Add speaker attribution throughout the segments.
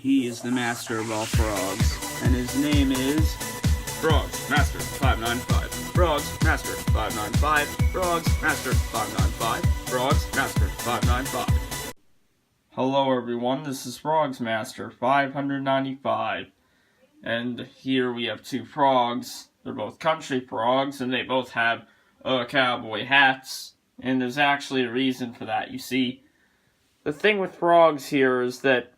Speaker 1: He is the master of all frogs, and his name is Frogz, Master 595. Frogz, Master 595. Frogz, Master 595. Frogz, Master 595. Hello everyone, this is Frogz Master 595. And here we have two frogs. They're both country frogs, and they both have cowboy hats. And there's actually a reason for that. You see, the thing with frogs here is that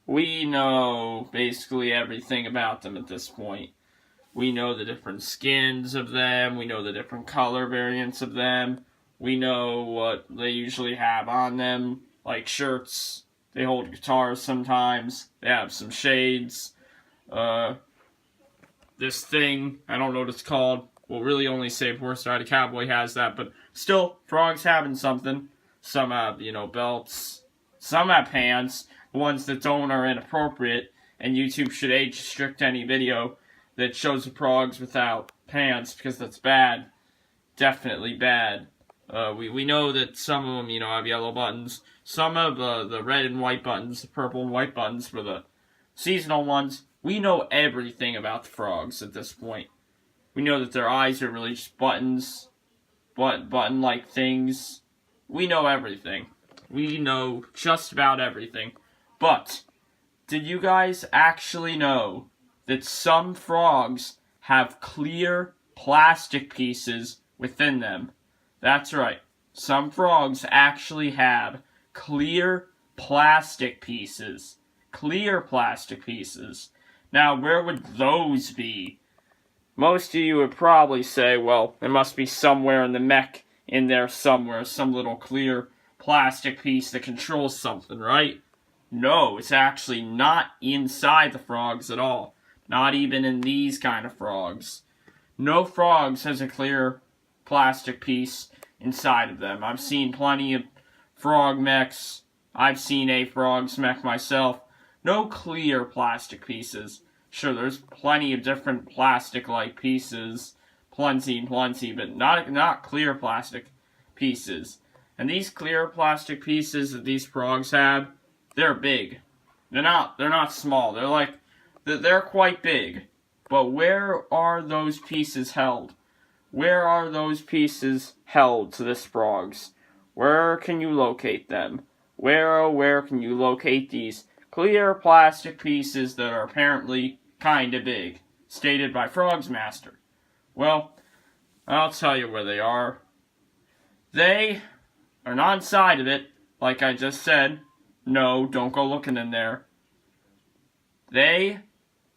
Speaker 1: we know basically everything about them at this point. We know the different skins of them, we know the different color variants of them, we know what they usually have on them, like shirts, they hold guitars sometimes, they have some shades, this thing, I don't know what it's called, we'll really only say four-sided cowboy has that, but still, frogs having something. Some have, belts, some have pants. The ones that don't are inappropriate, and YouTube should age restrict any video that shows the frogs without pants, because that's bad. Definitely bad. We know that some of them, have yellow buttons. Some have the red and white buttons, the purple and white buttons for the seasonal ones. We know everything about the frogs at this point. We know that their eyes are really just buttons, button-like things. We know everything. We know just about everything. But, did you guys actually know that some frogs have clear plastic pieces within them? That's right. Some frogs actually have clear plastic pieces. Clear plastic pieces. Now, where would those be? Most of you would probably say, well, it must be somewhere in the mech in there somewhere, some little clear plastic piece that controls something, right? No, it's actually not inside the frogs at all. Not even in these kind of frogs. No frogs has a clear plastic piece inside of them. I've seen plenty of frog mechs. I've seen a Frogz mech myself. No clear plastic pieces. Sure, there's plenty of different plastic-like pieces. Plenty, but not clear plastic pieces. And these clear plastic pieces that these frogs have, they're big. They're not small. They're quite big. But where are those pieces held? Where are those pieces held to this frogs? Where can you locate them? Where can you locate these clear plastic pieces that are apparently kinda big? Stated by Frogz Master. Well, I'll tell you where they are. They are not inside of it, like I just said. No, don't go looking in there. They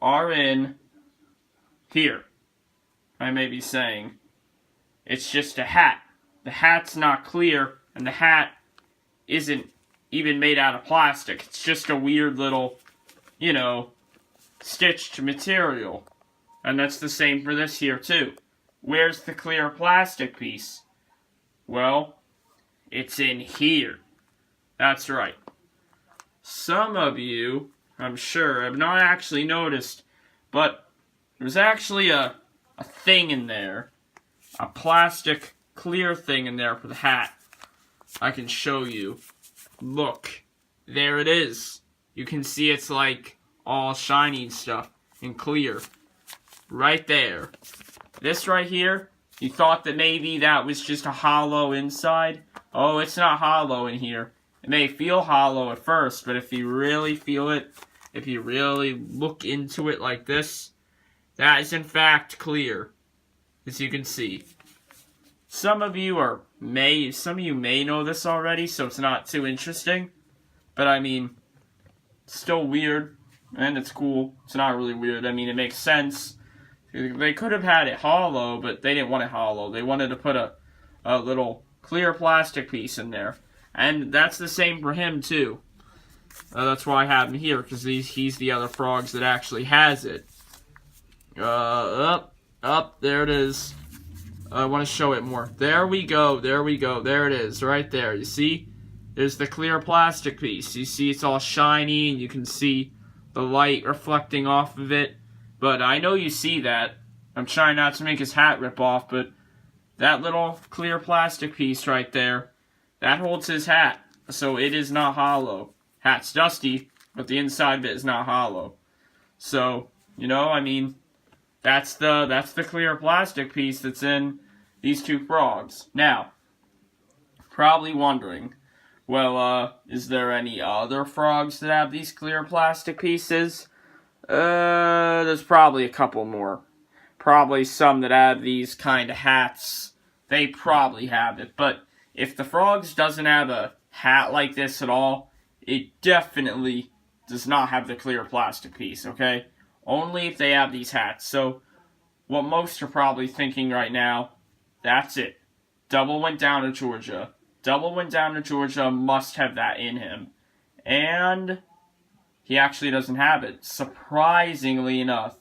Speaker 1: are in here. I may be saying. It's just a hat. The hat's not clear, and the hat isn't even made out of plastic. It's just a weird little, stitched material. And that's the same for this here, too. Where's the clear plastic piece? Well, it's in here. That's right. Some of you, I'm sure, have not actually noticed, but there's actually a thing in there. A plastic clear thing in there for the hat. I can show you. Look. There it is. You can see it's like all shiny and stuff and clear. Right there. This right here, you thought that maybe that was just a hollow inside? Oh, it's not hollow in here. It may feel hollow at first, but if you really feel it, if you really look into it like this, that is in fact clear, as you can see. Some of you may know this already, so it's not too interesting. But I mean, it's still weird, and it's cool. It's not really weird. I mean, it makes sense. They could have had it hollow, but they didn't want it hollow. They wanted to put a little clear plastic piece in there. And that's the same for him, too. That's why I have him here, because he's the other frogs that actually has it. There it is. I want to show it more. There we go, there it is, right there. You see? There's the clear plastic piece. You see it's all shiny, and you can see the light reflecting off of it. But I know you see that. I'm trying not to make his hat rip off, but that little clear plastic piece right there, that holds his hat. So it is not hollow. Hat's dusty, but the inside of it is not hollow. So, you know, I mean, that's the clear plastic piece that's in these two Frogz. Now, probably wondering, well, is there any other Frogz that have these clear plastic pieces? There's probably a couple more. Probably some that have these kind of hats. They probably have it. But if the Frogz doesn't have a hat like this at all, it definitely does not have the clear plastic piece, okay? Only if they have these hats. So, what most are probably thinking right now, that's it. Double went down to Georgia. Double went down to Georgia, must have that in him. And he actually doesn't have it. Surprisingly enough,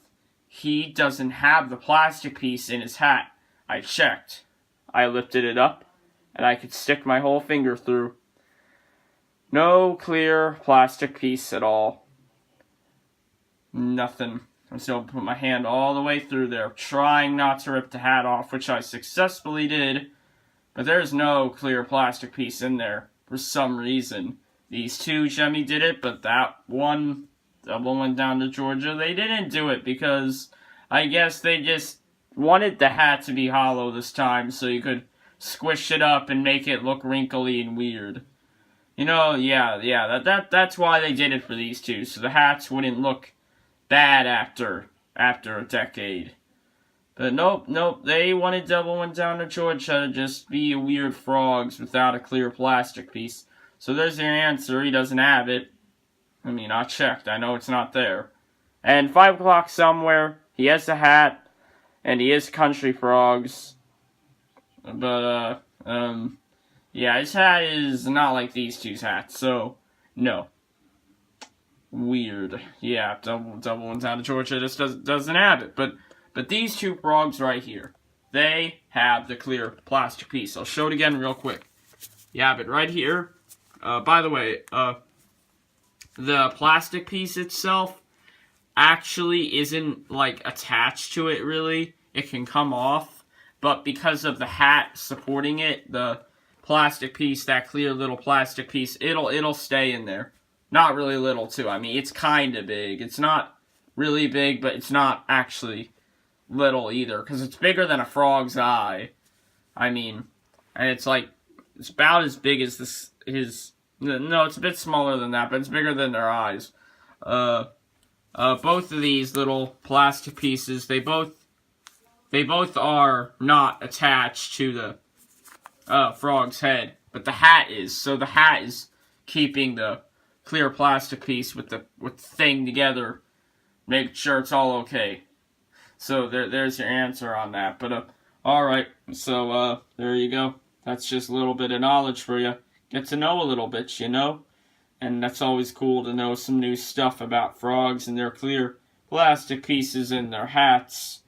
Speaker 1: he doesn't have the plastic piece in his hat. I checked. I lifted it up, and I could stick my whole finger through. No clear plastic piece at all. Nothing. I'm still going to put my hand all the way through there, trying not to rip the hat off, which I successfully did. But there's no clear plastic piece in there for some reason. These two, Jemmy did it, but that one, double went down to Georgia. They didn't do it because I guess they just wanted the hat to be hollow this time so you could squish it up and make it look wrinkly and weird. You know, yeah, that's why they did it for these two, so the hats wouldn't look bad after a decade. But nope, they wanted double went down to Georgia to just be a weird Frogz without a clear plastic piece. So there's your answer, he doesn't have it. I mean, I checked, I know it's not there. And 5 o'clock somewhere, he has a hat, and he is country Frogz. But, yeah, his hat is not like these two's hats, so, no. Weird. Yeah, double went down to Georgia just doesn't have it. But these two Frogz right here, they have the clear plastic piece. I'll show it again real quick. You have it right here. By the way, the plastic piece itself actually isn't, like, attached to it, really. It can come off, but because of the hat supporting it, the plastic piece, that clear little plastic piece, it'll stay in there. Not really little, too. I mean, it's kind of big. It's not really big, but it's not actually little either, because it's bigger than a frog's eye. I mean, and it's like, it's about as big as no, it's a bit smaller than that, but it's bigger than their eyes. Both of these little plastic pieces, they both are not attached to the frog's head, but the hat is. So the hat is keeping the clear plastic piece with the thing together, make sure it's all okay. So there's your answer on that. But all right, so there you go. That's just a little bit of knowledge for you. Get to know a little bit, you know? And that's always cool to know some new stuff about Frogz and their clear plastic pieces in their hats.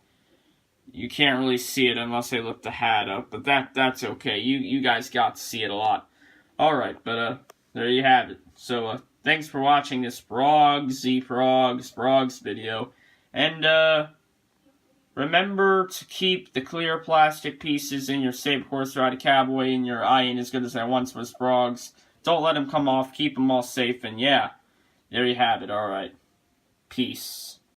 Speaker 1: You can't really see it unless I lift the hat up, but that's okay. You guys got to see it a lot. Alright, but there you have it. So thanks for watching this Frogz video. And remember to keep the clear plastic pieces in your Saber Horse Ride Cowboy and your eye ain't as good as I once was Frogz. Don't let them come off. Keep them all safe. And yeah, there you have it. Alright. Peace.